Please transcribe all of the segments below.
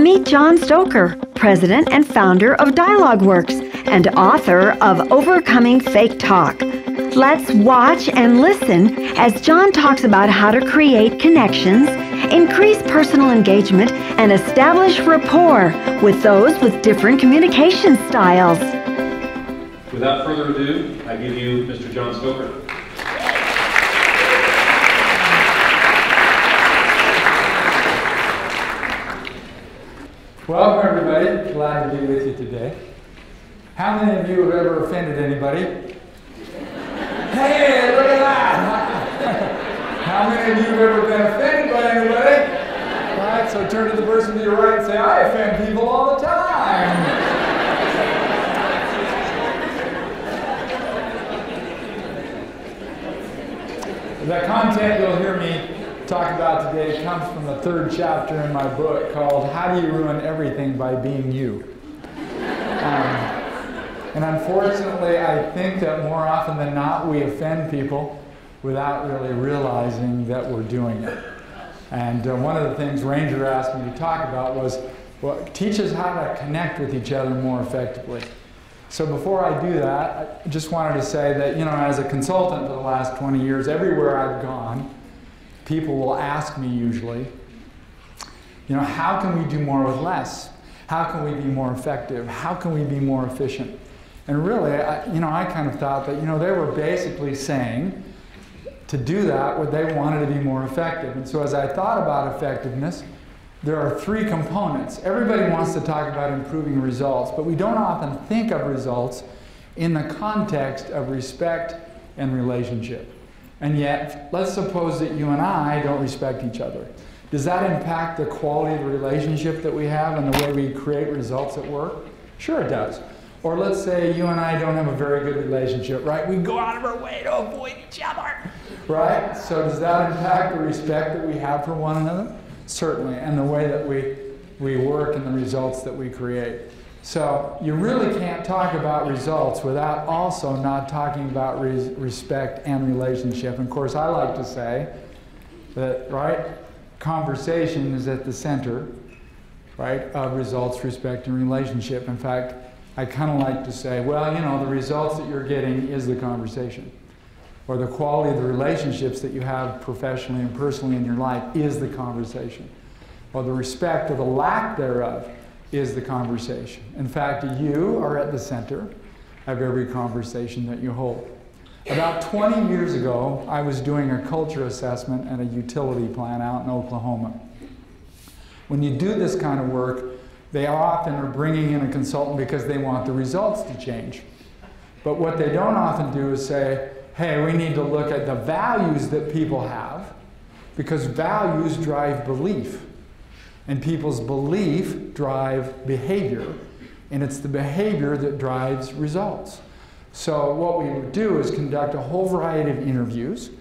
Meet John Stoker, president and founder of DialogueWORKS and author of Overcoming Fake Talk. Let's watch and listen as John talks about how to create connections, increase personal engagement, and establish rapport with those with different communication styles. Without further ado, I give you Mr. John Stoker. Welcome, everybody. Glad to be with you today. How many of you have ever offended anybody? Hey, look at that! How many of you have ever been offended by anybody? All right, so turn to the person to your right and say, I offend people all the time. The content you'll hear me talk about today comes from the 3rd chapter in my book called How Do You Ruin Everything by Being You? And unfortunately, I think that more often than not, we offend people without really realizing that we're doing it. And one of the things Ranger asked me to talk about was, well, teach us how to connect with each other more effectively. So before I do that, I just wanted to say that, you know, as a consultant for the last 20 years, everywhere I've gone, people will ask me usually, you know, how can we do more with less? How can we be more effective? How can we be more efficient? And really, I kind of thought that, you know, they were basically saying to do that, what they wanted to be more effective. And so as I thought about effectiveness, there are 3 components. Everybody wants to talk about improving results, but we don't often think of results in the context of respect and relationship. And yet, let's suppose that you and I don't respect each other. Does that impact the quality of the relationship that we have and the way we create results at work? Sure it does. Or let's say you and I don't have a very good relationship, right? We go out of our way to avoid each other, right? So does that impact the respect that we have for one another? Certainly, and the way that we work and the results that we create. So you really can't talk about results without also not talking about respect and relationship. And of course, I like to say that, right, conversation is at the center, right, of results, respect, and relationship. In fact, I kind of like to say, well, you know, the results that you're getting is the conversation. Or the quality of the relationships that you have professionally and personally in your life is the conversation. Or the respect or the lack thereof is the conversation. In fact, you are at the center of every conversation that you hold. About 20 years ago, I was doing a culture assessment at a utility plant out in Oklahoma. When you do this kind of work, they often are bringing in a consultant because they want the results to change. But what they don't often do is say, hey, we need to look at the values that people have, because values drive belief. And people's belief drive behavior, and it's the behavior that drives results. So what we would do is conduct a whole variety of interviews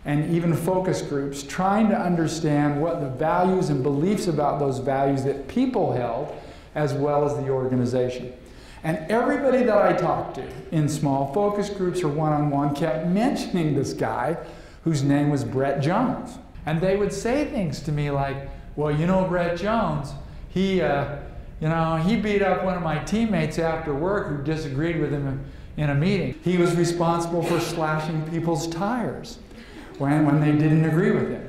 and even focus groups trying to understand what the values and beliefs about those values that people held as well as the organization. And everybody that I talked to in small focus groups or one-on-one kept mentioning this guy whose name was Brett Jones. And they would say things to me like, well, you know Brett Jones, he beat up one of my teammates after work who disagreed with him in a meeting. He was responsible for slashing people's tires when they didn't agree with him.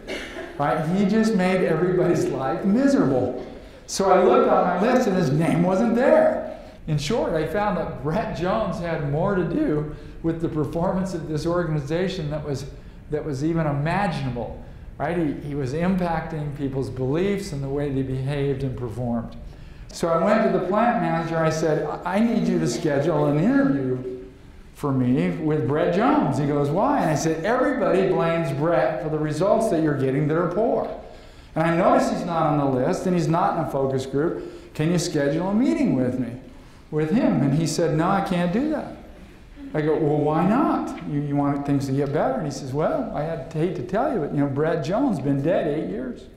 Right? He just made everybody's life miserable. So I looked on my list and his name wasn't there. In short, I found that Brett Jones had more to do with the performance of this organization that was even imaginable. Right? He was impacting people's beliefs and the way they behaved and performed. So I went to the plant manager. I said, I need you to schedule an interview for me with Brett Jones. He goes, why? And I said, everybody blames Brett for the results that you're getting that are poor. And I noticed he's not on the list and he's not in a focus group. Can you schedule a meeting with him? And he said, no, I can't do that. I go, well, why not? You want things to get better? And he says, well, I hate to tell you, but you know, Brett Jones been dead 8 years.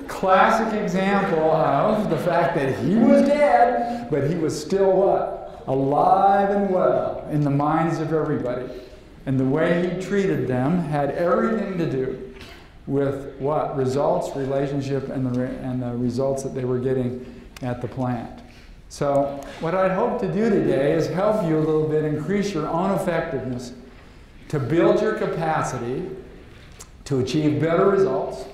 Classic example of the fact that he was dead, but he was still what? Alive and well in the minds of everybody. And the way he treated them had everything to do with what? Results, relationship, and the results that they were getting at the plant. So what I'd hope to do today is help you a little bit increase your own effectiveness to build your capacity to achieve better results,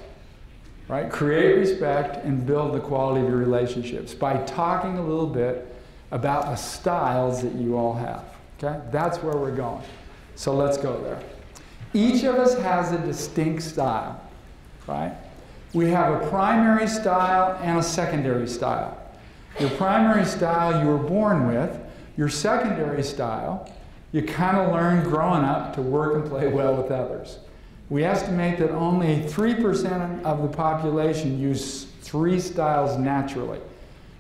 right? Create respect and build the quality of your relationships by talking a little bit about the styles that you all have, okay? That's where we're going. So let's go there. Each of us has a distinct style, right? We have a primary style and a secondary style. Your primary style you were born with. Your secondary style, you kind of learned growing up to work and play well with others. We estimate that only 3% of the population use 3 styles naturally.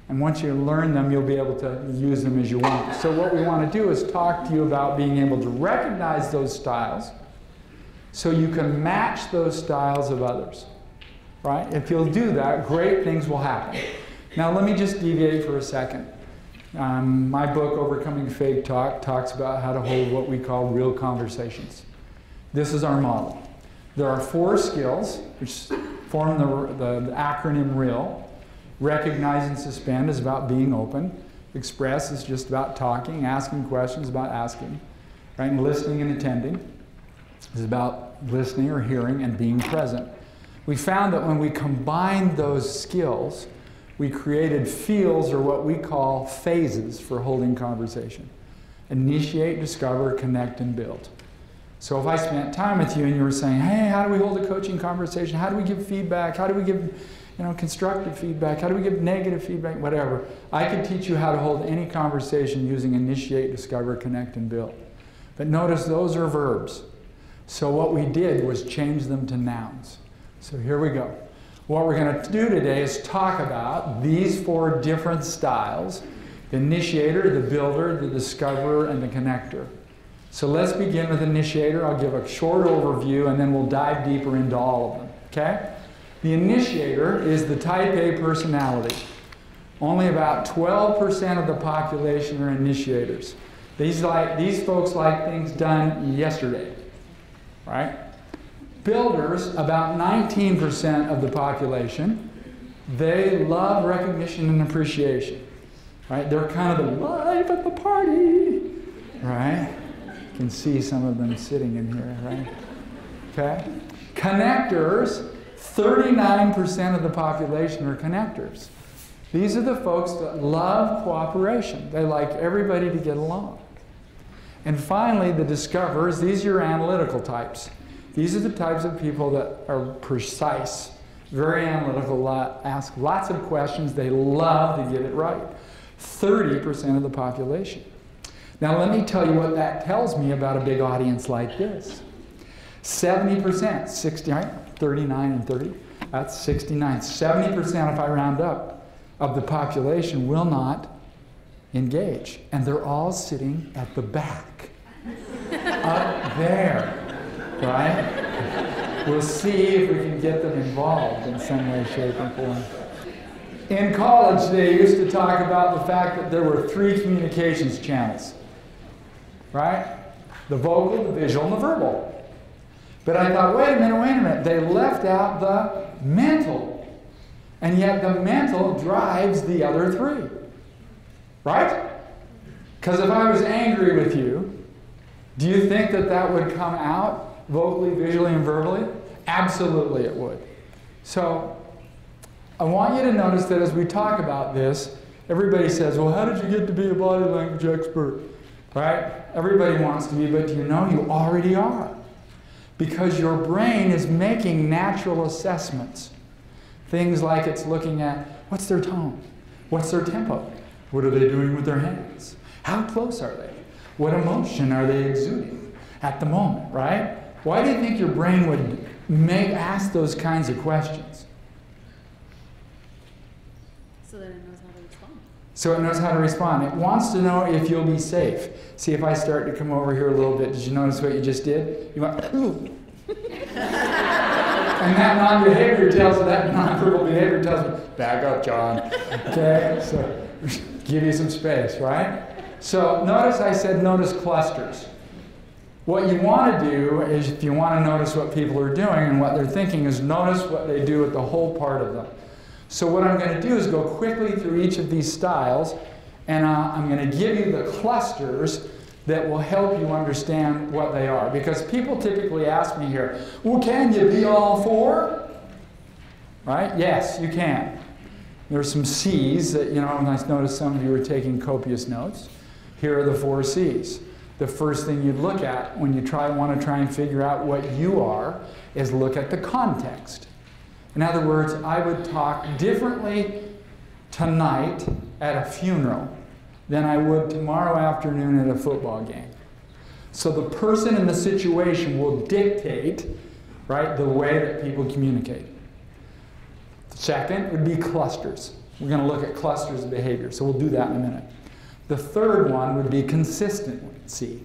And once you learn them, you'll be able to use them as you want. So what we want to do is talk to you about being able to recognize those styles so you can match those styles of others, right? If you'll do that, great things will happen. Now let me just deviate for a second. My book, Overcoming Fake Talk, talks about how to hold what we call real conversations. This is our model. There are 4 skills which form the acronym REAL. Recognize and suspend is about being open. Express is just about talking. Asking questions is about asking. Right? And listening and attending is about listening or hearing and being present. We found that when we combined those skills, we created fields, or what we call phases, for holding conversation. Initiate, discover, connect, and build. So if I spent time with you and you were saying, hey, how do we hold a coaching conversation? How do we give feedback? How do we give constructive feedback? How do we give negative feedback? Whatever. I could teach you how to hold any conversation using initiate, discover, connect, and build. But notice those are verbs. So what we did was change them to nouns. So here we go. What we're going to do today is talk about these 4 different styles: the initiator, the builder, the discoverer, and the connector. So let's begin with initiator. I'll give a short overview and then we'll dive deeper into all of them, okay? The initiator is the type A personality. Only about 12% of the population are initiators. These folks like things done yesterday, right? Builders, about 19% of the population, they love recognition and appreciation, right? They're kind of the life at the party, right? You can see some of them sitting in here, right? Okay? Connectors, 39% of the population are connectors. These are the folks that love cooperation. They like everybody to get along. And finally, the discoverers, these are your analytical types. These are the types of people that are precise, very analytical, ask lots of questions. They love to get it right. 30% of the population. Now let me tell you what that tells me about a big audience like this. 70%, 60, right? 39 and 30, that's 69. 70%, if I round up, of the population will not engage. And they're all sitting at the back, up there. Right? We'll see if we can get them involved in some way, shape, and form. In college, they used to talk about the fact that there were 3 communications channels. Right? The vocal, the visual, and the verbal. But I thought, wait a minute. They left out the mental. And yet the mental drives the other 3. Right? Because if I was angry with you, do you think that that would come out vocally, visually, and verbally? Absolutely it would. So I want you to notice that as we talk about this, everybody says, well, how did you get to be a body language expert? Right? Everybody wants to be, but do you know you already are? Because your brain is making natural assessments. Things like it's looking at, what's their tone? What's their tempo? What are they doing with their hands? How close are they? What emotion are they exuding at the moment, right? Why do you think your brain would ask those kinds of questions? So that it knows how to respond. So it knows how to respond. It wants to know if you'll be safe. See, if I start to come over here a little bit, did you notice what you just did? You went, ooh. And that nonverbal behavior tells me, back up, John. Okay? So give you some space, right? So notice I said notice clusters. What you want to do is, if you want to notice what people are doing and what they're thinking, is notice what they do with the whole part of them. So what I'm going to do is go quickly through each of these styles, and I'm going to give you the clusters that will help you understand what they are. Because people typically ask me here, well, can you be all four? Right? Yes, you can. There's some C's that, and I noticed some of you were taking copious notes. Here are the 4 C's. The first thing you'd look at when you want to try and figure out what you are is look at the context. In other words, I would talk differently tonight at a funeral than I would tomorrow afternoon at a football game. So the person in the situation will dictate, right, the way that people communicate. Second would be clusters. We're going to look at clusters of behavior, so we'll do that in a minute. The third one would be consistency.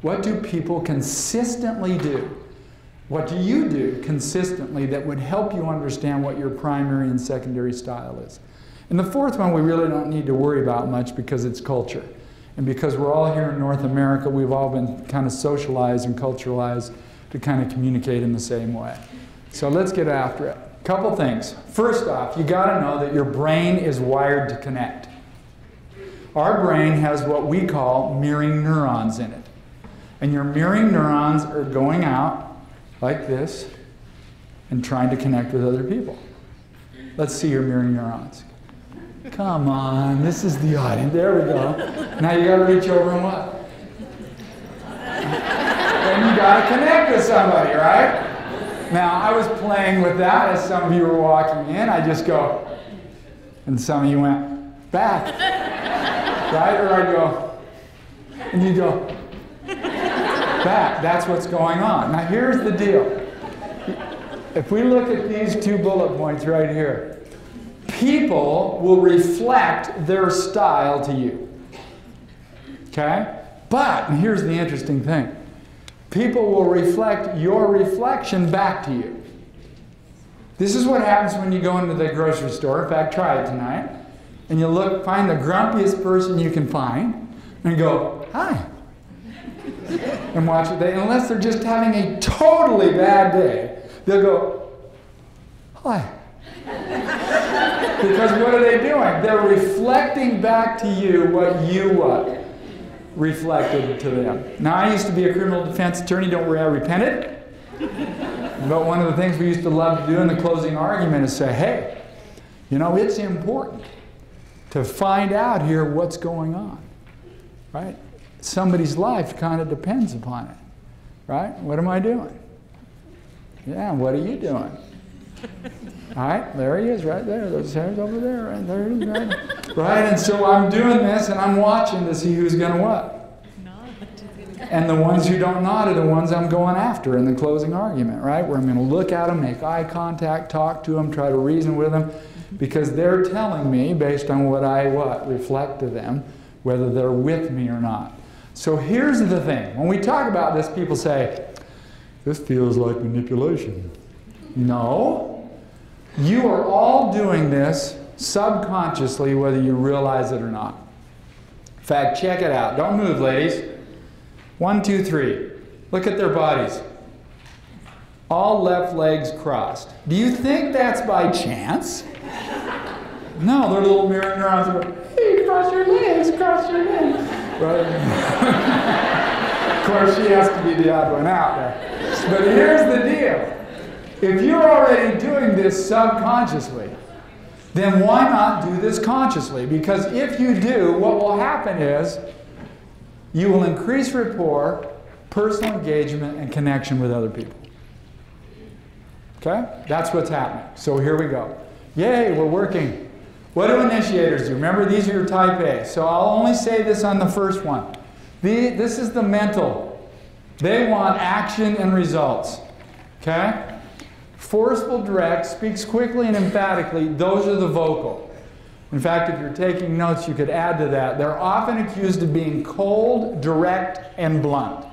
What do people consistently do? What do you do consistently that would help you understand what your primary and secondary style is? And the fourth one we really don't need to worry about much because it's culture. And because we're all here in North America, we've all been kind of socialized and culturalized to kind of communicate in the same way. So let's get after it. Couple things. First off, you got to know that your brain is wired to connect. Our brain has what we call mirroring neurons in it. And your mirroring neurons are going out like this and trying to connect with other people. Let's see your mirroring neurons. Come on, this is the audience. There we go. Now you got to reach over and what? Then you got to connect with somebody, right? Now, I was playing with that as some of you were walking in. I just go, and some of you went back, right? Or I'd go, and you go back. That's what's going on. Now, here's the deal. If we look at these 2 bullet points right here, people will reflect their style to you. Okay? But, and here's the interesting thing. People will reflect your reflection back to you. This is what happens when you go into the grocery store. In fact, try it tonight. And you find the grumpiest person you can find, and go, hi. And watch it. Unless they're just having a totally bad day, they'll go, hi. Because what are they doing? They're reflecting back to you what you reflected to them. Now, I used to be a criminal defense attorney. Don't worry, I repented. But one of the things we used to love to do in the closing argument is say, hey, it's important to find out here what's going on, right? Somebody's life kind of depends upon it, right? What am I doing? Yeah, what are you doing? All right, there he is right there. Those hairs over there, right there. Right, and so I'm doing this, and I'm watching to see who's going to what. And the ones who don't nod are the ones I'm going after in the closing argument, right? Where I'm going to look at them, make eye contact, talk to them, try to reason with them, because they're telling me, based on what I reflect to them, whether they're with me or not. So here's the thing. When we talk about this, people say, this feels like manipulation. No. You are all doing this subconsciously, whether you realize it or not. In fact, check it out. Don't move, ladies. 1, 2, 3. Look at their bodies. All left legs crossed. Do you think that's by chance? No, their little mirror neurons go, hey, cross your legs, cross your legs. Right? Of course, she has to be the odd one out there. But here's the deal. If you're already doing this subconsciously, then why not do this consciously? Because if you do, what will happen is you will increase rapport, personal engagement, and connection with other people. Okay? That's what's happening. So here we go. Yay, we're working. What do initiators do? Remember, these are your type A. So I'll only say this on the first one. This is the mental. They want action and results. Okay? Forceful, direct, speaks quickly and emphatically. Those are the vocal. In fact, if you're taking notes, you could add to that. They're often accused of being cold, direct, and blunt.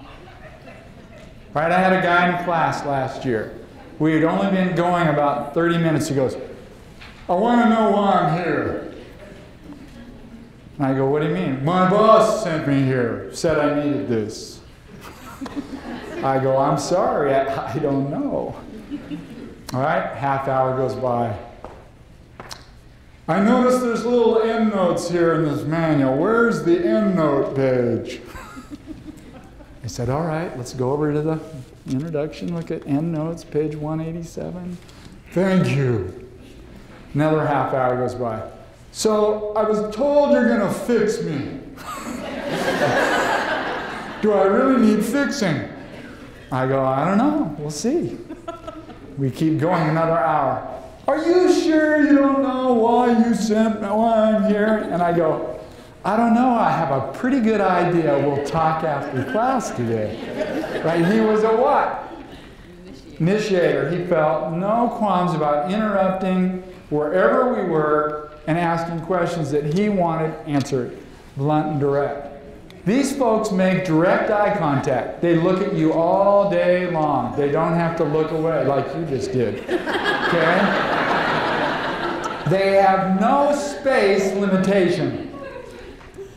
Right? I had a guy in class last year. We had only been going about 30 minutes. He goes, I want to know why I'm here. And I go, what do you mean? My boss sent me here, said I needed this. I go, I'm sorry, I don't know. All right, half hour goes by. I noticed there's little endnotes here in this manual. Where's the endnote page? I said, all right, let's go over to the introduction, look at endnotes, page 187. Thank you. Another half hour goes by. So I was told you're going to fix me. Do I really need fixing? I go, I don't know. We'll see. We keep going another hour. Are you sure you don't know why I'm here? And I go, I don't know. I have a pretty good idea. We'll talk after class today. Right? He was a what? Initiator. He felt no qualms about interrupting wherever we were and asking questions that he wanted answered, blunt and direct. These folks make direct eye contact. They look at you all day long. They don't have to look away like you just did. Okay? They have no space limitation.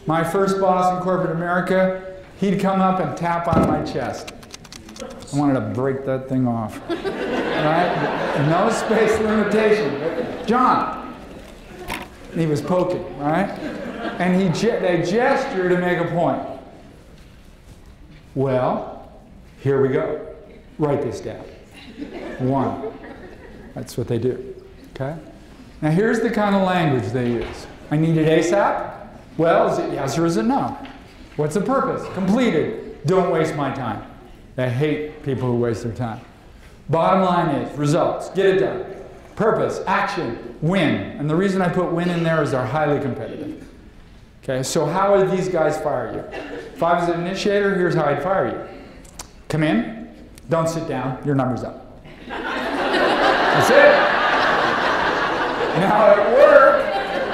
My first boss in corporate America, he'd come up and tap on my chest. I wanted to break that thing off. Right? No space limitation. John. He was poking, right? And they gesture to make a point. Well, here we go. Write this down. 1. That's what they do. Okay? Now here's the kind of language they use. I need it ASAP? Well, is it yes or is it no? What's the purpose? Completed. Don't waste my time. I hate people who waste their time. Bottom line is results. Get it done. Purpose, action, win. And the reason I put win in there is they're highly competitive. Okay, so how would these guys fire you? If I was an initiator, here's how I'd fire you. Come in, don't sit down, your number's up. That's it. Now at work,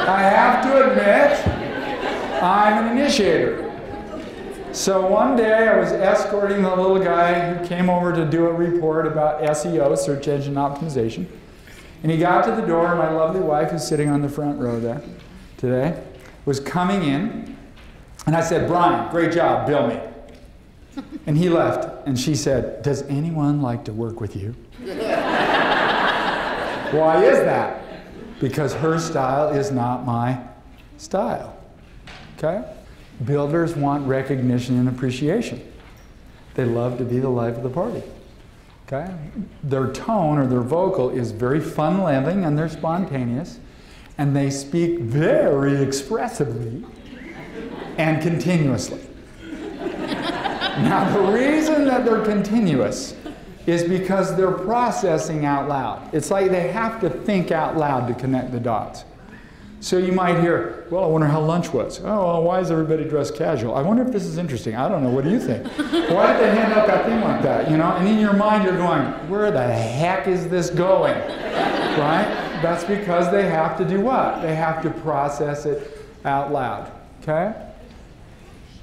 I have to admit, I'm an initiator. So one day I was escorting the little guy who came over to do a report about SEO, search engine optimization. And he got to the door, my lovely wife, who's sitting on the front row there today, was coming in, and I said, Brian, great job, bill me. And he left, and she said, does anyone like to work with you? Why is that? Because her style is not my style, okay? Builders want recognition and appreciation. They love to be the life of the party. Okay? Their tone or their vocal is very fun-loving and they're spontaneous, and they speak very expressively and continuously. Now, the reason that they're continuous is because they're processing out loud. It's like they have to think out loud to connect the dots. So you might hear, well, I wonder how lunch was. Oh, well, why is everybody dressed casual? I wonder if this is interesting. I don't know. What do you think? Why did they hand out that thing like that? You know, and in your mind you're going, where the heck is this going? Right? That's because they have to do what? They have to process it out loud. Okay?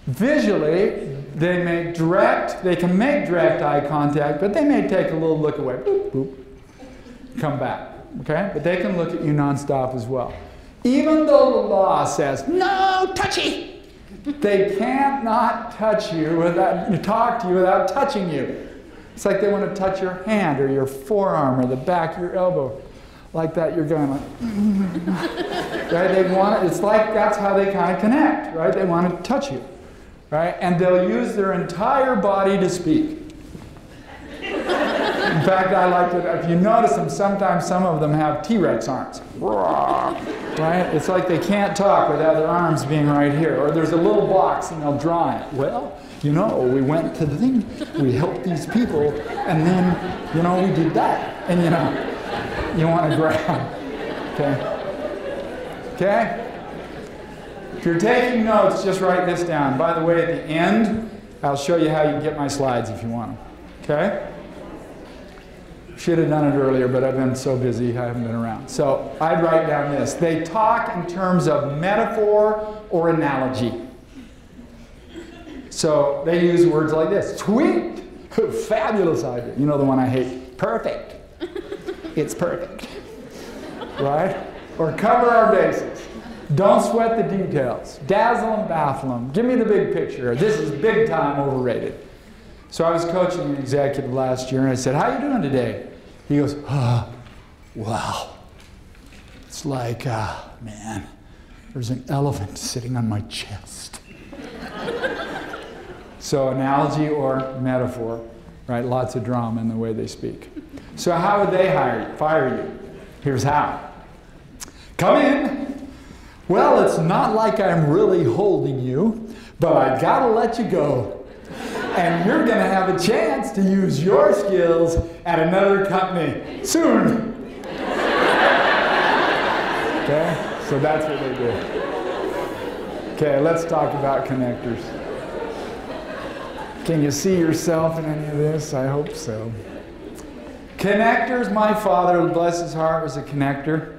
Visually, they can make direct eye contact, but they may take a little look away. Boop, boop. Come back. Okay? But they can look at you nonstop as well. Even though the law says, no, touchy, they can't not touch you without, talk to you without touching you. It's like they want to touch your hand or your forearm or the back of your elbow. Like that, you're going like, right? They want it, it's like that's how they kind of connect, right? They want to touch you, right? And they'll use their entire body to speak. In fact, I like to, if you notice them, sometimes some of them have T-Rex arms. Right? It's like they can't talk without their arms being right here. Or there's a little box and they'll draw it. Well, you know, we went to the thing, we helped these people, and then, you know, we did that. And, you know, you want to grab. Okay? Okay? If you're taking notes, just write this down. By the way, at the end, I'll show you how you can get my slides if you want them. Okay? Should have done it earlier, but I've been so busy, I haven't been around. So I'd write down this. They talk in terms of metaphor or analogy. So they use words like this. Sweet, fabulous idea. You know the one I hate. Perfect. It's perfect. Right? Or cover our bases. Don't sweat the details. Dazzle and baffle them. Give me the big picture. This is big time overrated. So I was coaching an executive last year, and I said, how you doing today? He goes, wow. It's like, man, there's an elephant sitting on my chest. So analogy or metaphor, right? Lots of drama in the way they speak. So how would they fire you? Here's how. Come in. Well, it's not like I'm really holding you, but I gotta let you go. And you're gonna have a chance to use your skills at another company soon. Okay, so that's what they do. Okay, let's talk about connectors. Can you see yourself in any of this? I hope so. Connectors, my father, bless his heart, was a connector.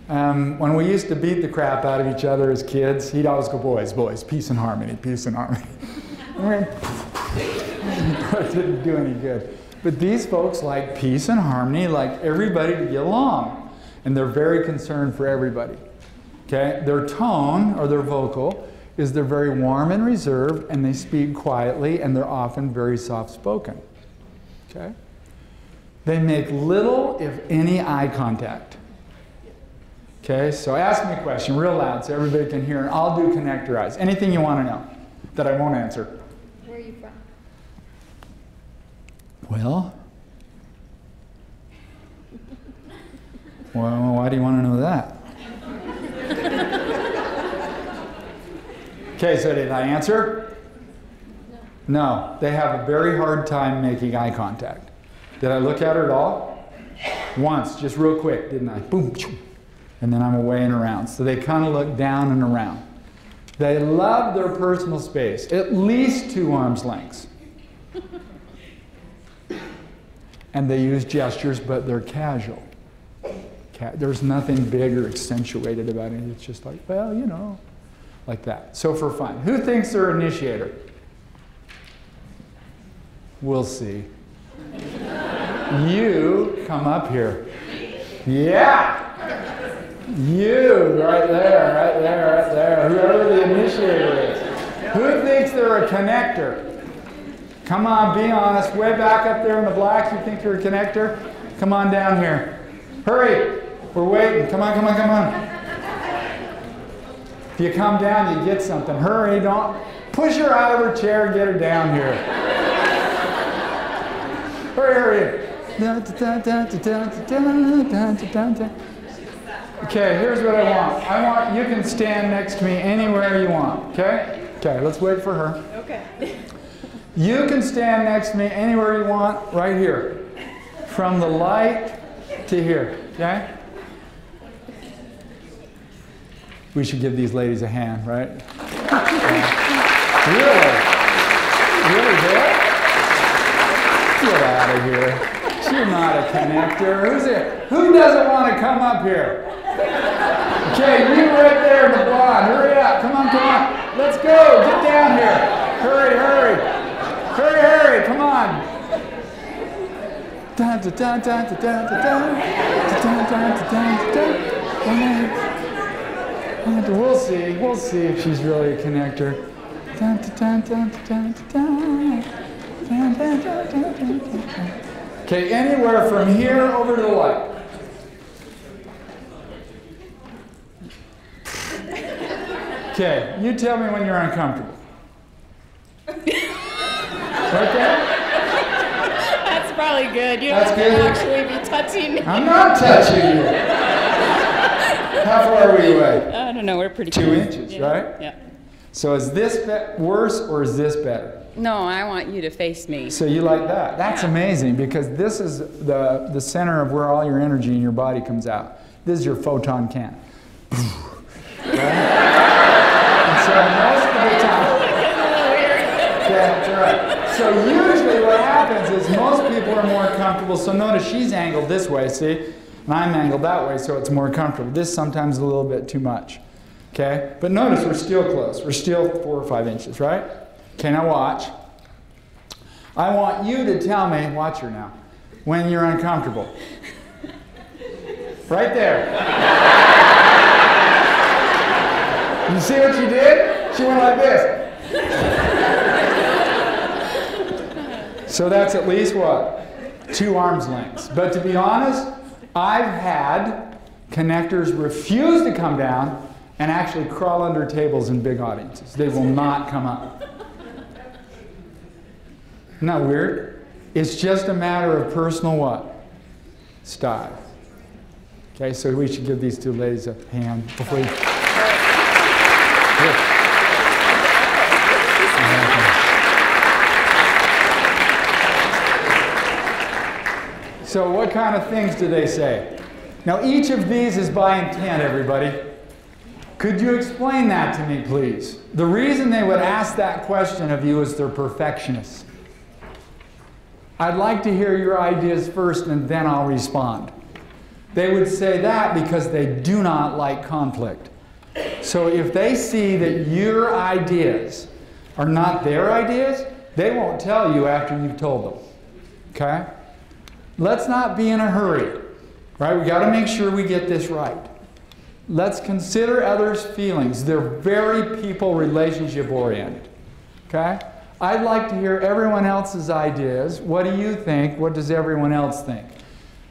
When we used to beat the crap out of each other as kids, he'd always go, boys, boys, peace and harmony, peace and harmony. It didn't do any good. But these folks like peace and harmony, like everybody to get along. And they're very concerned for everybody. Okay? Their tone, or their vocal, is they're very warm and reserved, and they speak quietly, and they're often very soft-spoken. Okay? They make little, if any, eye contact. Okay, so ask me a question real loud so everybody can hear, and I'll do connector eyes. Anything you want to know that I won't answer. Where are you from? Well, why do you want to know that? Okay, so did I answer? No, they have a very hard time making eye contact. Did I look at her at all? Once, just real quick, didn't I? Boom, and then I'm away and around. So they kind of look down and around. They love their personal space, at least 2 arms lengths. And they use gestures, but they're casual. There's nothing big or accentuated about it. It's just like, well, you know, like that. So for fun. Who thinks they're an initiator? We'll see. You come up here. Yeah! You, right there, right there, right there. Whoever the initiator is. Who thinks they're a connector? Come on, be honest. Way back up there in the blacks, you think you're a connector? Come on down here. Hurry. We're waiting. Come on, come on, come on. If you come down, you get something. Hurry, don't push her out of her chair and get her down here. Hurry, hurry. Okay, here's what I want. You can stand next to me anywhere you want, okay? Okay, let's wait for her. Okay. You can stand next to me anywhere you want, right here. From the light to here, okay? We should give these ladies a hand, right? Really? Really good? Get out of here. You're not a connector. Who's it? Who doesn't want to come up here? Okay, you right there in the blonde. Hurry up. Come on, come on. Let's go. Get down here. Hurry, hurry. Hurry, hurry. Come on. We'll see. We'll see if she's really a connector. Okay, anywhere from here over to the light. Okay, you tell me when you're uncomfortable. Okay? That's probably good. You don't That's have good. to actually be touching me. I'm not touching you. How far are we away? I don't know. We're pretty 2 close. inches, Yeah. right? Yeah. So is this worse or is this better? No, I want you to face me. So you like that? That's amazing because this is the center of where all your energy in your body comes out. This is your photon can. Right? And so most of the time, that's right. So usually what happens is most people are more comfortable. So notice she's angled this way, see? And I'm angled that way, so it's more comfortable. This sometimes is a little bit too much. Okay? But notice we're still close. We're still 4 or 5 inches, right? Okay, now watch. I want you to tell me, watch her now, when you're uncomfortable. Right there. You see what she did? She went like this. So that's at least what? 2 arms lengths. But to be honest, I've had connectors refuse to come down and actually crawl under tables in big audiences. They will not come up. Isn't that weird? It's just a matter of personal what? Style. Okay, so we should give these 2 ladies a hand before you... So what kind of things do they say? Now each of these is by intent, everybody. Could you explain that to me, please? The reason they would ask that question of you is they're perfectionists. I'd like to hear your ideas first and then I'll respond. They would say that because they do not like conflict. So if they see that your ideas are not their ideas, they won't tell you after you've told them. Okay? Let's not be in a hurry. Right? We got to make sure we get this right. Let's consider others' feelings. They're very people relationship oriented. Okay? I'd like to hear everyone else's ideas. What do you think? What does everyone else think?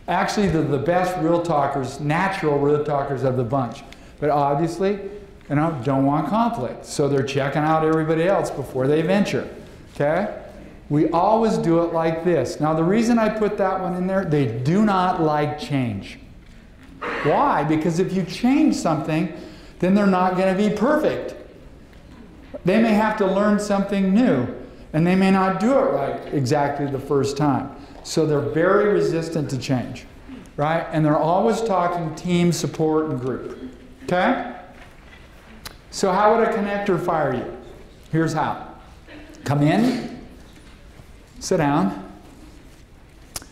Actually, they're the best real talkers, natural real talkers of the bunch. But obviously, don't want conflict. So they're checking out everybody else before they venture. Okay? We always do it like this. Now, the reason I put that one in there, they do not like change. Why? Because if you change something, then they're not going to be perfect. They may have to learn something new, and they may not do it right exactly the first time. So they're very resistant to change, right? And they're always talking team, support, and group. Okay? So how would a connector fire you? Here's how. Come in. Sit down.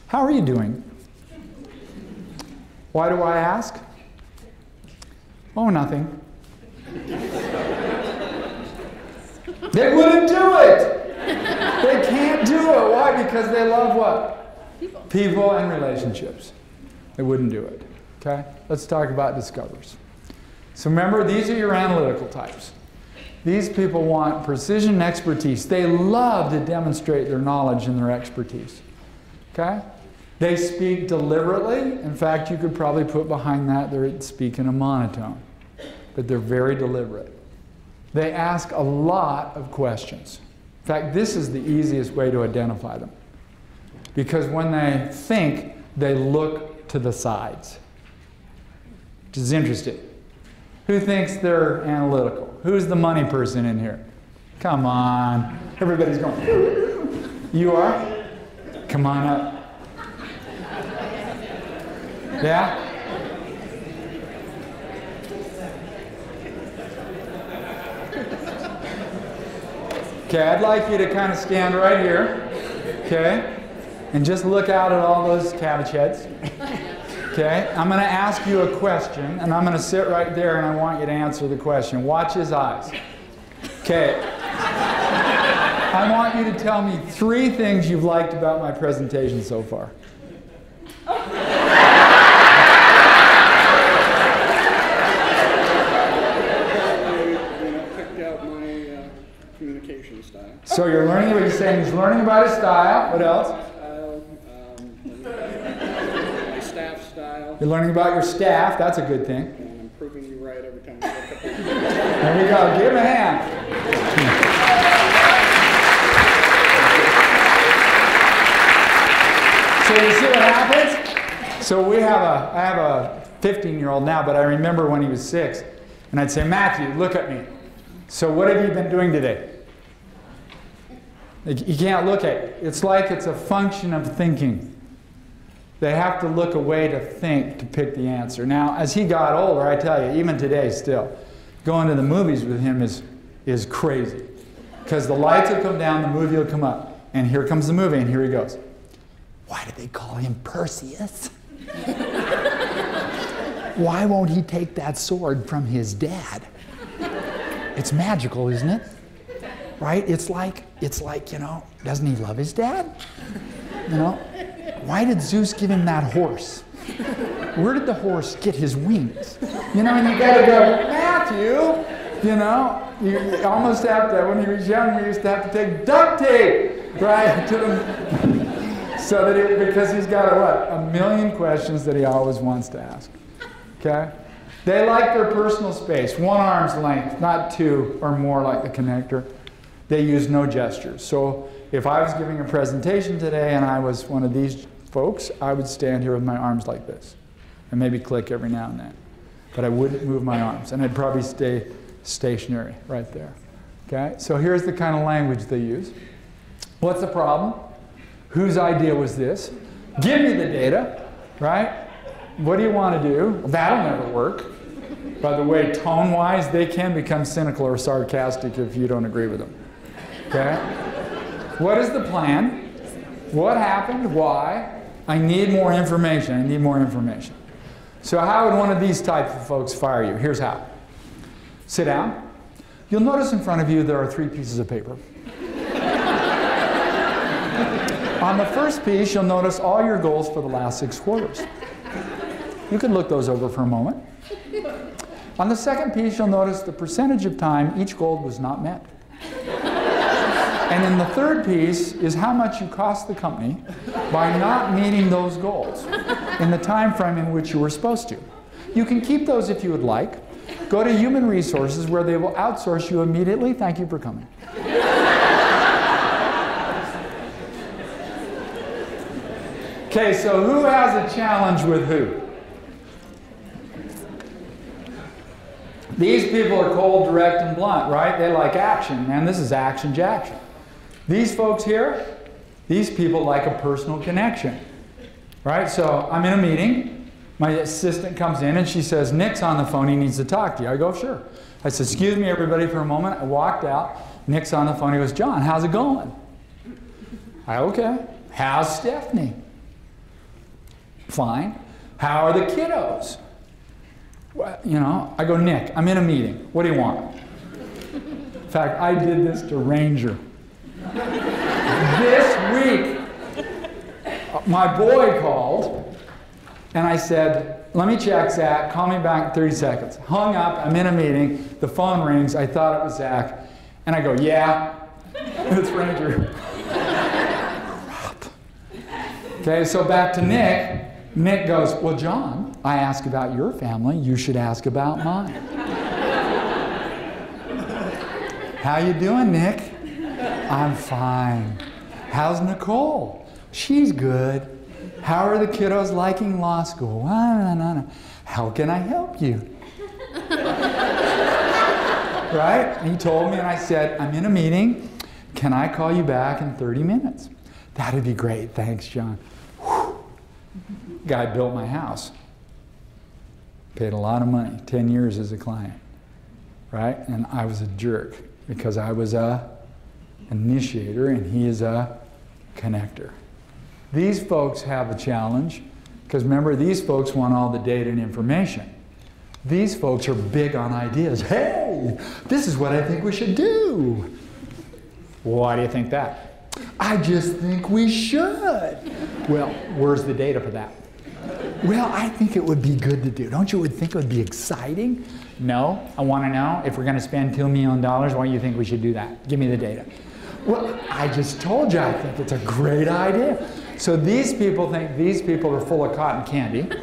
How are you doing? Why do I ask? Oh, nothing. They wouldn't do it. They can't do it. Why? Because they love what? People and relationships. They wouldn't do it. Okay? Let's talk about discoverers. So remember, these are your analytical types. These people want precision and expertise. They love to demonstrate their knowledge and their expertise. Okay? They speak deliberately. In fact, you could probably put behind that they're speaking a monotone. But they're very deliberate. They ask a lot of questions. In fact, this is the easiest way to identify them. Because when they think, they look to the sides. Which is interesting. Who thinks they're analytical? Who's the money person in here? Come on. Everybody's going. You are? Come on up. Yeah? Okay, I'd like you to kind of stand right here. Okay? And just look out at all those cabbage heads. Okay, I'm going to ask you a question, and I'm going to sit right there, and I want you to answer the question. Watch his eyes. Okay. I want you to tell me 3 things you've liked about my presentation so far. Picked out my communication style. So you're learning what he's saying. He's learning about his style. What else? You're learning about your staff. That's a good thing. And I'm proving you right every time you look at me. There we go. Give him a hand. So you see what happens? So I have a 15-year-old now, but I remember when he was 6. And I'd say, Matthew, look at me. So what have you been doing today? You can't look at it. It's like it's a function of thinking. They have to look away to think to pick the answer. Now, as he got older, I tell you, even today still, going to the movies with him is crazy. Because the lights will come down, the movie will come up. And here comes the movie, and here he goes. Why did they call him Perseus? Why won't he take that sword from his dad? It's magical, isn't it? Right? It's like, doesn't he love his dad? Why did Zeus give him that horse? Where did the horse get his wings? And you gotta go, Matthew, you almost have to, when he was young, we used to have to take duct tape, right, to them. So that because he's got a million questions that he always wants to ask. Okay? They like their personal space, 1 arm's length, not 2 or more like the connector. They use no gestures. So if I was giving a presentation today and I was one of these folks, I would stand here with my arms like this and maybe click every now and then. But I wouldn't move my arms, and I'd probably stay stationary right there. Okay? So here's the kind of language they use. What's the problem? Whose idea was this? Give me the data, right? What do you want to do? Well, that'll never work. By the way, tone-wise, they can become cynical or sarcastic if you don't agree with them. Okay? What is the plan? What happened? Why? I need more information. I need more information. So how would one of these types of folks fire you? Here's how. Sit down. You'll notice in front of you there are 3 pieces of paper. On the first piece, you'll notice all your goals for the last 6 quarters. You can look those over for a moment. On the second piece, you'll notice the percentage of time each goal was not met. And in the third piece is how much you cost the company by not meeting those goals in the time frame in which you were supposed to. You can keep those if you would like. Go to Human Resources where they will outsource you immediately. Thank you for coming. Okay, so who has a challenge with who? These people are cold, direct, and blunt, right? They like action. Man, this is action-jaction. These folks here, these people like a personal connection, right? So I'm in a meeting. My assistant comes in and she says, Nick's on the phone. He needs to talk to you. I go, sure. I said, excuse me, everybody, for a moment. I walked out. Nick's on the phone. He goes, John, how's it going? Okay. How's Stephanie? Fine. How are the kiddos? Well, you know, I go, Nick, I'm in a meeting. What do you want? In fact, I did this to Ranger. This week, my boy called, and I said, let me check, Zach. Call me back in 30 seconds. Hung up. I'm in a meeting. The phone rings. I thought it was Zach. And I go, yeah, it's Ranger. Okay, so back to Nick. Nick goes, well, John, I ask about your family. You should ask about mine. How you doing, Nick? I'm fine. How's Nicole? She's good. How are the kiddos liking law school? How can I help you? Right? And he told me, and I said, I'm in a meeting. Can I call you back in 30 minutes? That'd be great. Thanks, John. Guy built my house. Paid a lot of money, 10 years as a client, right? And I was a jerk because I was a initiator and he is a connector. These folks have a challenge because remember, these folks want all the data and information. These folks are big on ideas. Hey, this is what I think we should do. Why do you think that? I just think we should. Well, where's the data for that? Well, I think it would be good to do. Don't you think it would be exciting? No, I want to know if we're going to spend $2 million, why do you think we should do that? Give me the data. Well, I just told you I think it's a great idea. So these people think these people are full of cotton candy. Right?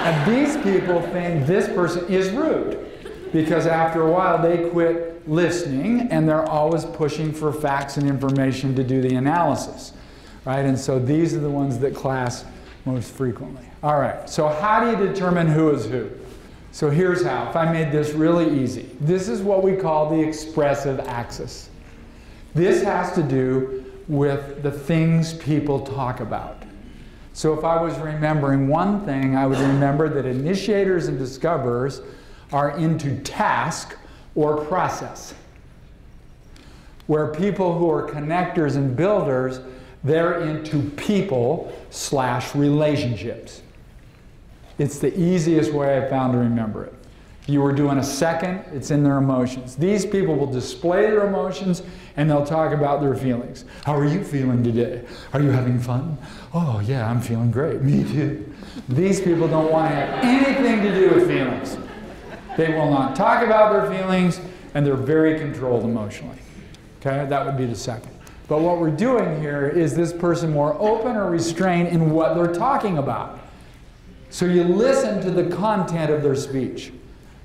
And these people think this person is rude because after a while they quit listening and they're always pushing for facts and information to do the analysis. Right? And so these are the ones that class most frequently. All right, so how do you determine who is who? So here's how. If I made this really easy. This is what we call the expressive axis. This has to do with the things people talk about. So if I was remembering one thing, I would remember that initiators and discoverers are into task or process. Where people who are connectors and builders, they're into people/relationships. It's the easiest way I found to remember it. If you were doing a second, it's in their emotions. These people will display their emotions and they'll talk about their feelings. How are you feeling today? Are you having fun? Oh yeah, I'm feeling great. Me too. These people don't want to have anything to do with feelings. They will not talk about their feelings and they're very controlled emotionally. Okay, that would be the second. But what we're doing here is this person more open or restrained in what they're talking about. So you listen to the content of their speech.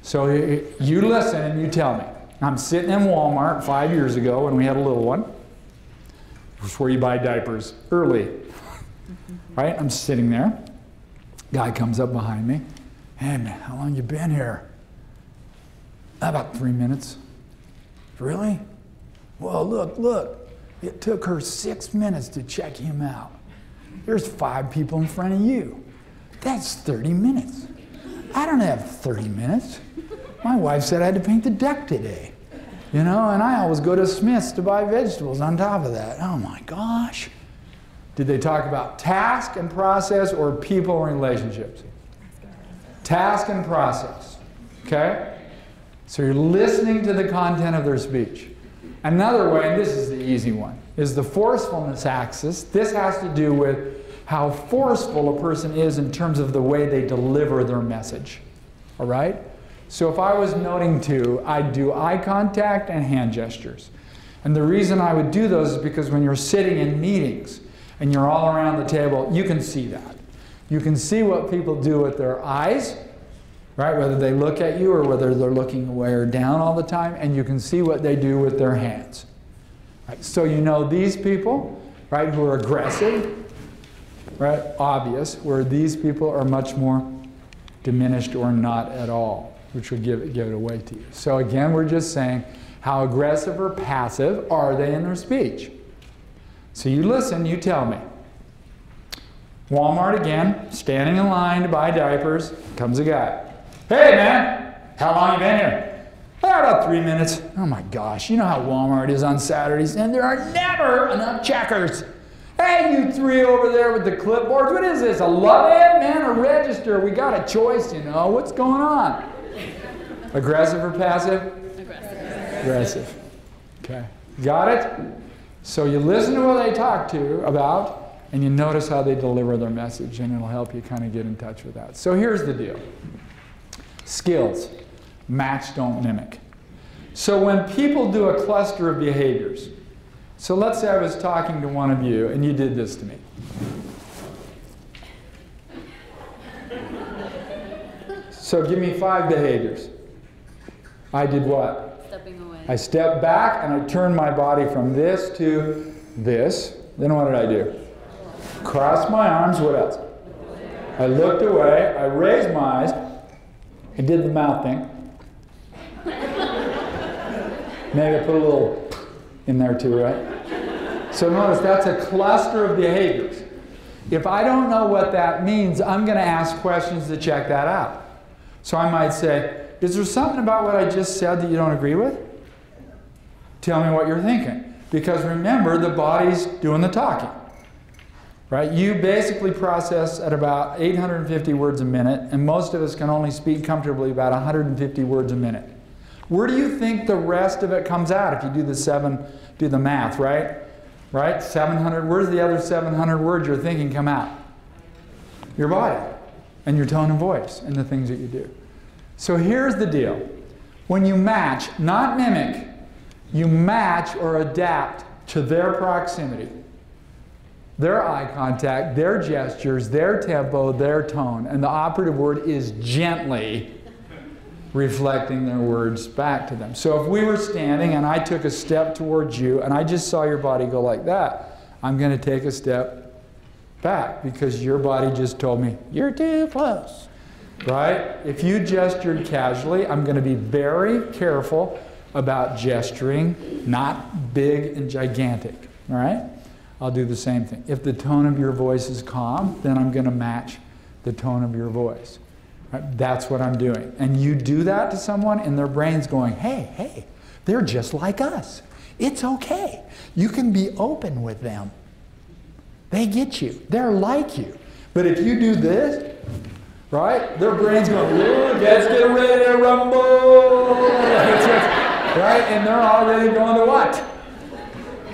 So you listen and you tell me. I'm sitting in Walmart 5 years ago when we had a little one. It's where you buy diapers early. Right? I'm sitting there. Guy comes up behind me. Hey man, how long you been here? About 3 minutes. Really? Well, look. It took her 6 minutes to check him out. There's 5 people in front of you. That's 30 minutes. I don't have 30 minutes. My wife said I had to paint the deck today. You know, and I always go to Smith's to buy vegetables on top of that. Oh my gosh. Did they talk about task and process or people and relationships? Task and process. Okay? So you're listening to the content of their speech. Another way, and this is the easy one, is the forcefulness axis. This has to do with how forceful a person is in terms of the way they deliver their message. All right? So if I was noting two, I'd do eye contact and hand gestures. And the reason I would do those is because when you're sitting in meetings and you're all around the table, you can see that. You can see what people do with their eyes, right? Whether they look at you or whether they're looking away or down all the time, and you can see what they do with their hands. Right? So you know these people, right, who are aggressive, right, obvious, where these people are much more diminished or not at all, which would give it away to you. So again, we're just saying, how aggressive or passive are they in their speech? So you listen, you tell me. Walmart again, standing in line to buy diapers, comes a guy. Hey man, how long you been here? About 3 minutes. Oh my gosh, you know how Walmart is on Saturdays, and there are never enough checkers. Hey, you three over there with the clipboards, what is this, a love-in, man, a register? We got a choice, you know, what's going on? Aggressive or passive? Aggressive. Aggressive. Okay, got it? So you listen to what they talk to about, and you notice how they deliver their message, and it'll help you kind of get in touch with that. So here's the deal. Skills. Match, don't mimic. So when people do a cluster of behaviors, so let's say I was talking to one of you and you did this to me. So give me 5 behaviors. I did what? Stepping away. I stepped back and I turned my body from this to this. Then what did I do? Crossed my arms. What else? I looked away. I raised my eyes. I did the mouth thing. Maybe I put a little in there too, right? So notice that's a cluster of behaviors. If I don't know what that means, I'm going to ask questions to check that out. So I might say, is there something about what I just said that you don't agree with? Tell me what you're thinking. Because remember, the body's doing the talking. Right? You basically process at about 850 words a minute, and most of us can only speak comfortably about 150 words a minute. Where do you think the rest of it comes out if you do the math, right? Right? 700, where's the other 700 words you're thinking come out? Your body, and your tone of voice, and the things that you do. So here's the deal. When you match, not mimic, you match or adapt to their proximity. Their eye contact, their gestures, their tempo, their tone. And the operative word is gently reflecting their words back to them. So if we were standing and I took a step towards you and I just saw your body go like that, I'm going to take a step back because your body just told me, you're too close. Right? If you gestured casually, I'm going to be very careful about gesturing, not big and gigantic. All right? I'll do the same thing. If the tone of your voice is calm, then I'm going to match the tone of your voice. Right? That's what I'm doing. And you do that to someone and their brain's going, hey, they're just like us. It's okay. You can be open with them. They get you. They're like you. But if you do this, right, their brain's going, let's get ready to rumble. Right? And they're already going to what?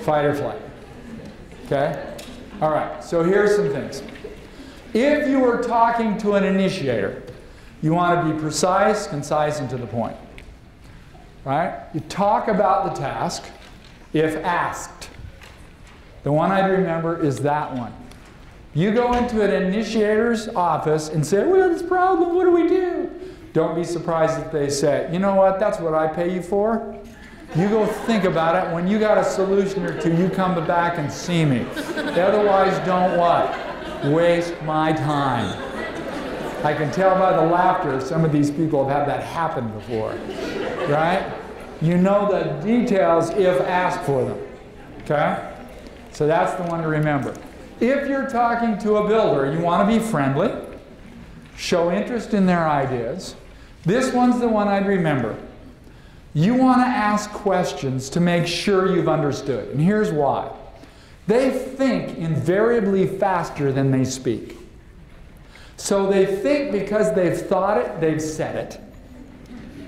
Fight or flight. Okay? All right, so here's some things. If you were talking to an initiator, you want to be precise, concise, and to the point. Right? You talk about the task if asked. The one I'd remember is that one. You go into an initiator's office and say, we have this problem, what do we do? Don't be surprised if they say, you know what, that's what I pay you for. You go think about it. When you got a solution or two, you come back and see me. Otherwise, don't what? Waste my time. I can tell by the laughter, some of these people have had that happen before, right? You know the details if asked for them, okay? So that's the one to remember. If you're talking to a builder, you want to be friendly, show interest in their ideas. This one's the one I'd remember. You want to ask questions to make sure you've understood. And here's why. They think invariably faster than they speak. So they think because they've thought it, they've said it.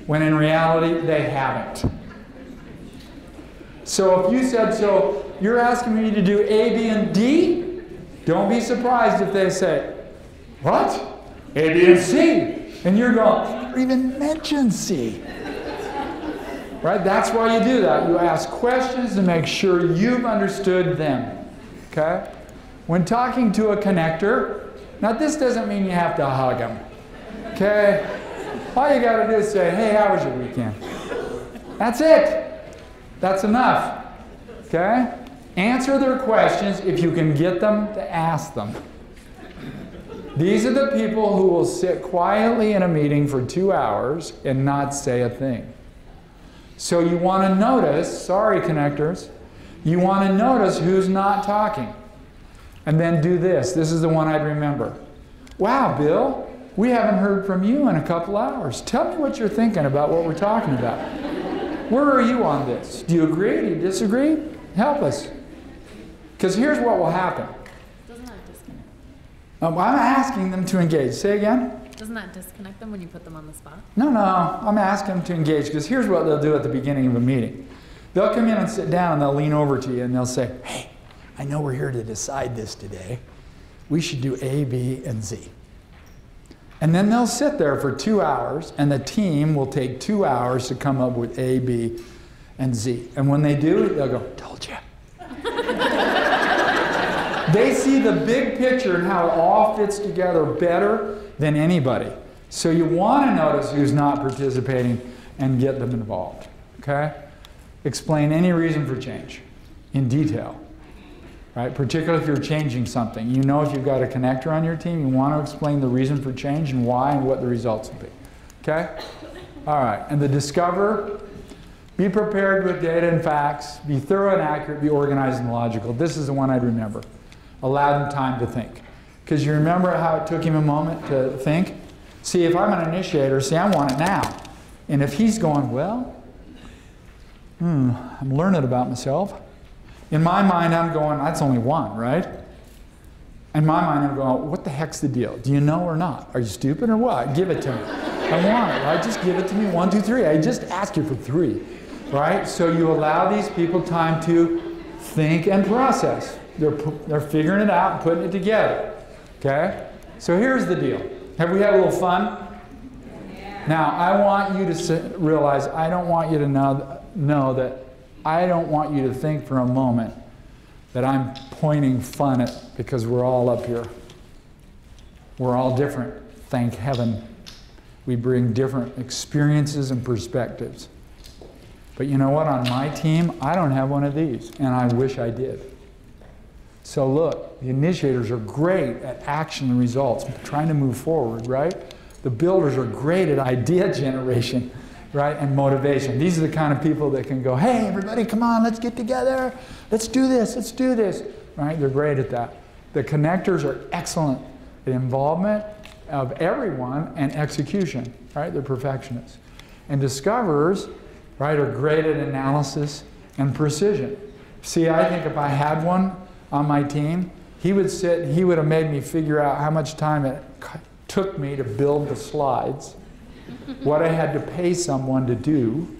When in reality, they haven't. So if you said, so you're asking me to do A, B, and D? Don't be surprised if they say, what? A, B, and C. And you're going, I never even mentioned C. Right? That's why you do that. You ask questions to make sure you've understood them. Okay? When talking to a connector, now this doesn't mean you have to hug them. Okay? All you got to do is say, hey, how was your weekend? That's it. That's enough. Okay? Answer their questions if you can get them to ask them. These are the people who will sit quietly in a meeting for 2 hours and not say a thing. So you want to notice, sorry connectors, you want to notice who's not talking. And then do this. This is the one I'd remember. Wow, Bill, we haven't heard from you in a couple hours. Tell me what you're thinking about what we're talking about. Where are you on this? Do you agree? Do you disagree? Help us. Because here's what will happen. Doesn't that disconnect? I'm asking them to engage. Say again? Doesn't that disconnect them when you put them on the spot? No, I'm asking them to engage because here's what they'll do at the beginning of a meeting. They'll come in and sit down and they'll lean over to you and they'll say, hey, I know we're here to decide this today. We should do A, B, and Z. And then they'll sit there for 2 hours and the team will take 2 hours to come up with A, B, and Z. And when they do, they'll go, told you. They see the big picture and how it all fits together better than anybody. So you want to notice who's not participating and get them involved. Okay? Explain any reason for change in detail. Right? Particularly if you're changing something. You know if you've got a connector on your team, you want to explain the reason for change and why and what the results will be. Okay? All right. And the discover, be prepared with data and facts, be thorough and accurate, be organized and logical. This is the one I'd remember. Allow them time to think. Because you remember how it took him a moment to think? See, if I'm an initiator, see, I want it now. And if he's going, well, I'm learning about myself. In my mind, I'm going, that's only one, right? In my mind, I'm going, what the heck's the deal? Do you know or not? Are you stupid or what? Give it to me. I want it, right? Just give it to me, 1, 2, 3. I just asked you for 3, right? So you allow these people time to think and process. They're figuring it out and putting it together. Okay? So here's the deal. Have we had a little fun? Yeah. Now, I want you to realize, I don't want you to know that I don't want you to think for a moment that I'm pointing fun at because we're all up here. We're all different, thank heaven. We bring different experiences and perspectives. But you know what? On my team, I don't have one of these, and I wish I did. So look, the initiators are great at action and results, trying to move forward, right? The builders are great at idea generation, right, and motivation. These are the kind of people that can go, hey, everybody, come on, let's get together. Let's do this, right? They're great at that. The connectors are excellent at involvement of everyone and execution, right? They're perfectionists. And discoverers, right, are great at analysis and precision. See, I think if I had one on my team, he would sit and he would have made me figure out how much time it took me to build the slides, what I had to pay someone to do,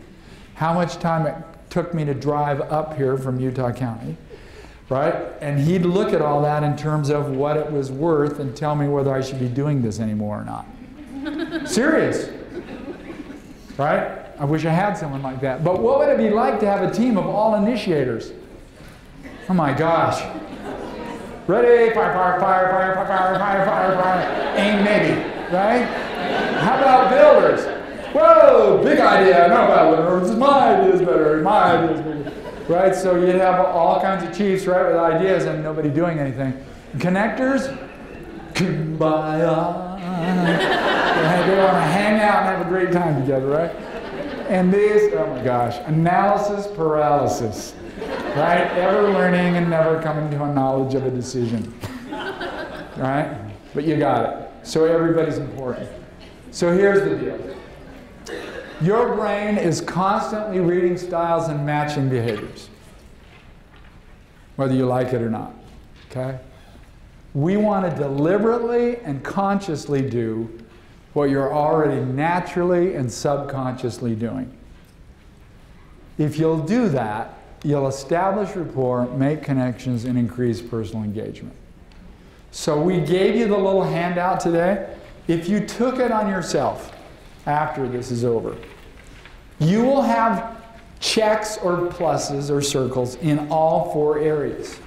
how much time it took me to drive up here from Utah County, right? And he'd look at all that in terms of what it was worth and tell me whether I should be doing this anymore or not. Serious, right? I wish I had someone like that. But what would it be like to have a team of all initiators? Oh my gosh. Ready, fire, fire, fire, fire, fire, fire, fire, fire, fire. Aim maybe, right? How about builders? Whoa, big idea. No, about my idea is better. My idea is better. Right? So you have all kinds of chiefs, right, with ideas and nobody doing anything. Connectors, kumbaya. They want to hang out and have a great time together, right? And these, oh my gosh, analysis paralysis. Right? Ever learning and never coming to a knowledge of a decision. Right? But you got it. So everybody's important. So here's the deal. Your brain is constantly reading styles and matching behaviors, whether you like it or not. Okay? We want to deliberately and consciously do what you're already naturally and subconsciously doing. If you'll do that, you'll establish rapport, make connections, and increase personal engagement. So we gave you the little handout today. If you took it on yourself after this is over, you will have checks or pluses or circles in all 4 areas.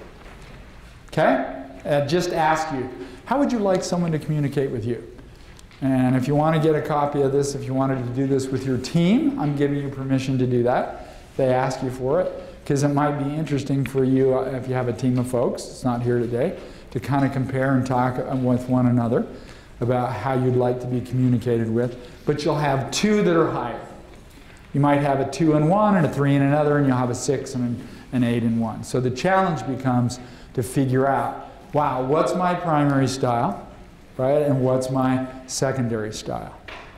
Okay? Just ask you, how would you like someone to communicate with you? And if you want to get a copy of this, if you wanted to do this with your team, I'm giving you permission to do that. They ask you for it, because it might be interesting for you if you have a team of folks, it's not here today, to kind of compare and talk with one another about how you'd like to be communicated with. But you'll have 2 that are higher. You might have a 2 in one and a 3 in another, and you'll have a 6 and an 8 in one. So the challenge becomes to figure out, wow, what's my primary style, right? And what's my secondary style?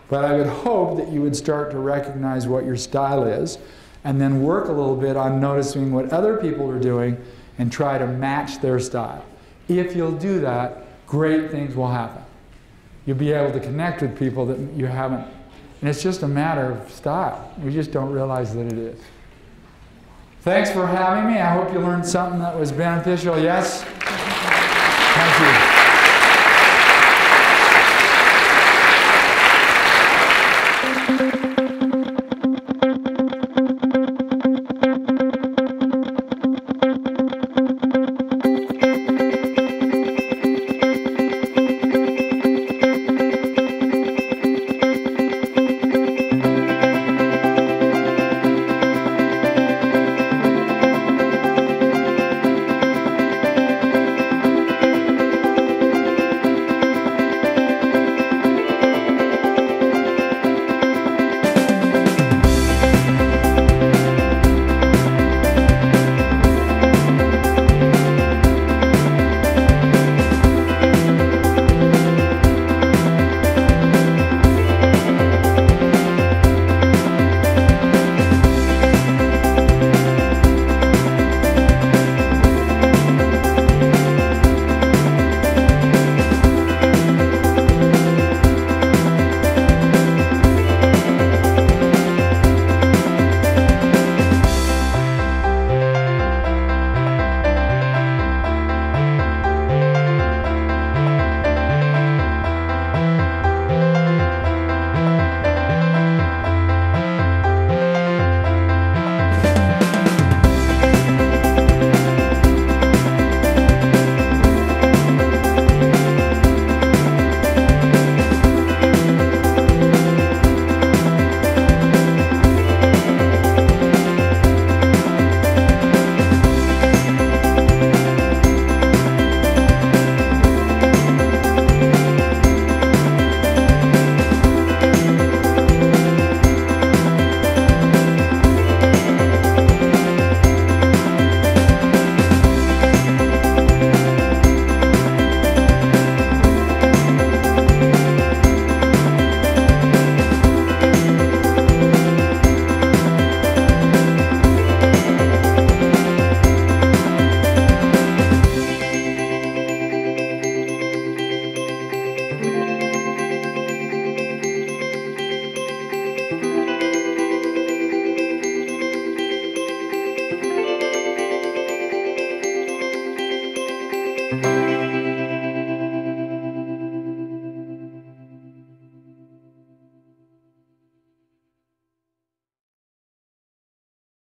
But I would hope that you would start to recognize what your style is, and then work a little bit on noticing what other people are doing and try to match their style. If you'll do that, great things will happen. You'll be able to connect with people that you haven't. And it's just a matter of style. We just don't realize that it is. Thanks for having me. I hope you learned something that was beneficial. Yes? Thank you.